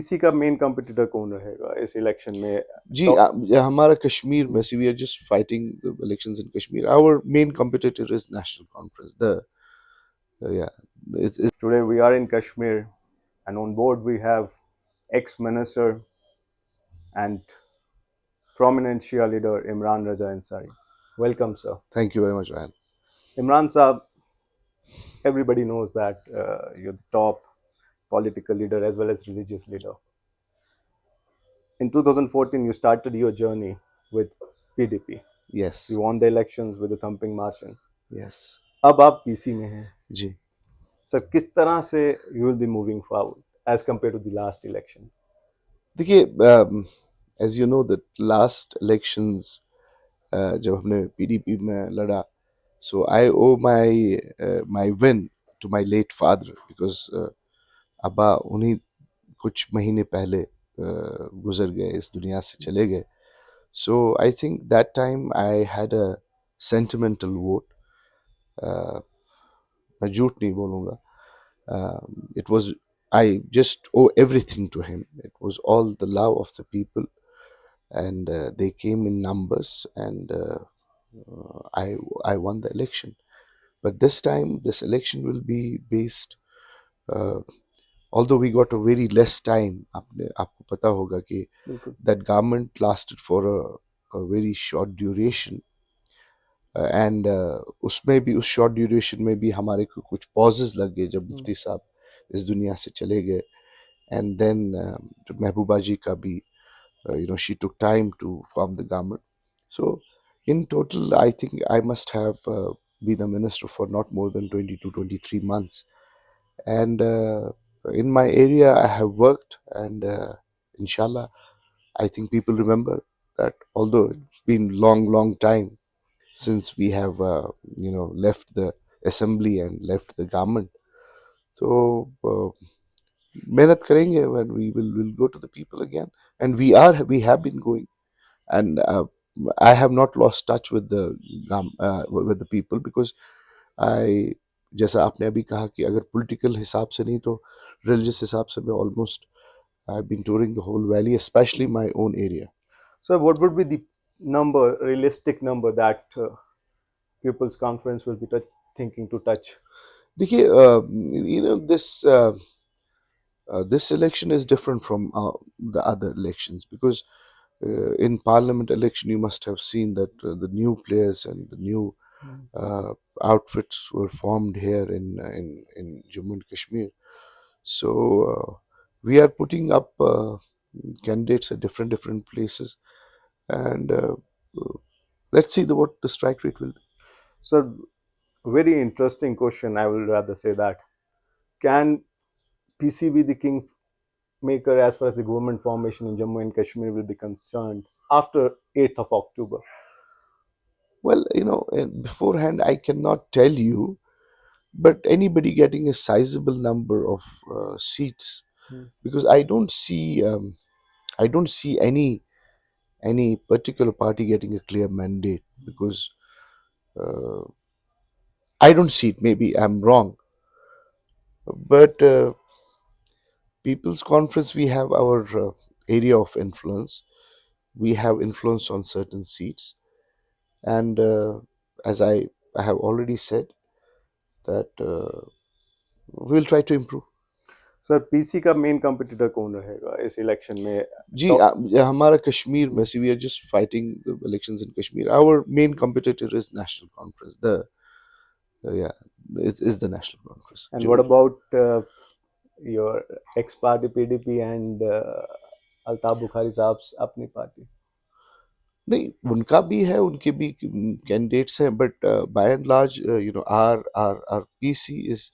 PC का main competitor कौन रहेगा इस इलेक्शन में? जी तो हमारा कश्मीर में, see we are just fighting the elections in Kashmir. Our main competitor is National Conference. Yeah, it's today we are in Kashmir, and on board we have ex-minister and prominent Shia leader Imran Raja Ansari. Welcome, sir. Thank you very much, Ryan. Imran Saab, everybody knows that you're the top political leader as well as religious leader. In 2014, you started your journey with PDP. Yes, You won the elections with a thumping margin. yes. अब आप PC में हैं. जी sir, किस तरह से you will be moving forward as compared to the last election? देखिए, as you know that last elections जब हमने पीडीपी में लड़ा, so I owe my win to my late father, because अब्बा उन्हीं कुछ महीने पहले गुजर गए, इस दुनिया से चले गए. So I think that time I had a sentimental vote. मैं झूठ नहीं बोलूँगा. It was, I just owe everything to him. It was all the love of the people, and they came in numbers, and I won the election. But this time, this election will be based. Uh, Although we got a very less time, आपको पता होगा कि बिल्कुल. that government lasted for a very short duration. And उसमें भी, उस short duration में भी हमारे को कुछ पॉजेज लग गए जब मुफ्ती साहब इस दुनिया से चले गए. एंड देन महबूबा जी का भी, you know, she took time to form the government. So in total, I think I must have been a minister for not more than 20 to 23 months. And in my area, I have worked, and inshallah, I think people remember that although it's been long time since we have left the assembly and left the government. So मेहनत करेंगे, when we will go to the people again, and we have been going, and I have not lost touch with with the people, because I, जैसा आपने अभी कहा कि अगर political हिसाब से नहीं तो religious हिसाब से मैं almost, I've been touring the whole valley, especially my own area. So, what would be the realistic number that People's Conference will be thinking to touch? देखिए, you know, this election is different from the other elections, because in parliament election you must have seen that the new players and the new uh, outfits were formed here in Jammu and Kashmir. So we are putting up candidates at different places, and let's see what the strike rate will be. So, very interesting question. I will rather say that. Can PC be the king maker as far as the government formation in Jammu and Kashmir will be concerned after 8th of October? Well, you know, beforehand I cannot tell you, but anybody getting a sizable number of seats, because I don't see any particular party getting a clear mandate, because uh, I don't see it. Maybe I'm wrong, but People's Conference, we have our area of influence. We have influence on certain seats, and as I have already said that we'll try to improve. Sir, PC का main competitor कौन रहेगा इस election में? जी तो हमारा कश्मीर में, see we are just fighting the elections in Kashmir. Our main competitor is National Conference. Yeah, is the National Conference. and what about your ex-party PDP and Altaf Bukhari साहब अपनी party? नहीं, उनका भी है, उनके भी कैंडिडेट्स हैं, but by and large you know R PC is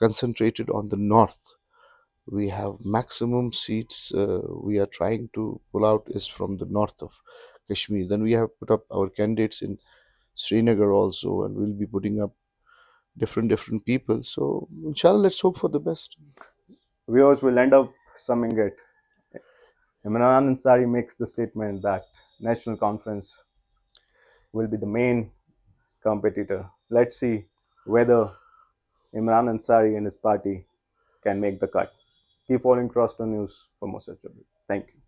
concentrated on the north. We have maximum seats we are trying to pull out is from the north of Kashmir. Then we have put up our candidates in Srinagar also, and we'll be putting up different people. So inshallah, let's hope for the best. Viewers will end up summing it. Imran Ansari makes the statement that National Conference will be the main competitor. Let's see whether Imran Ansari and his party can make the cut. Keep following Crosston News for more such updates. Thank you.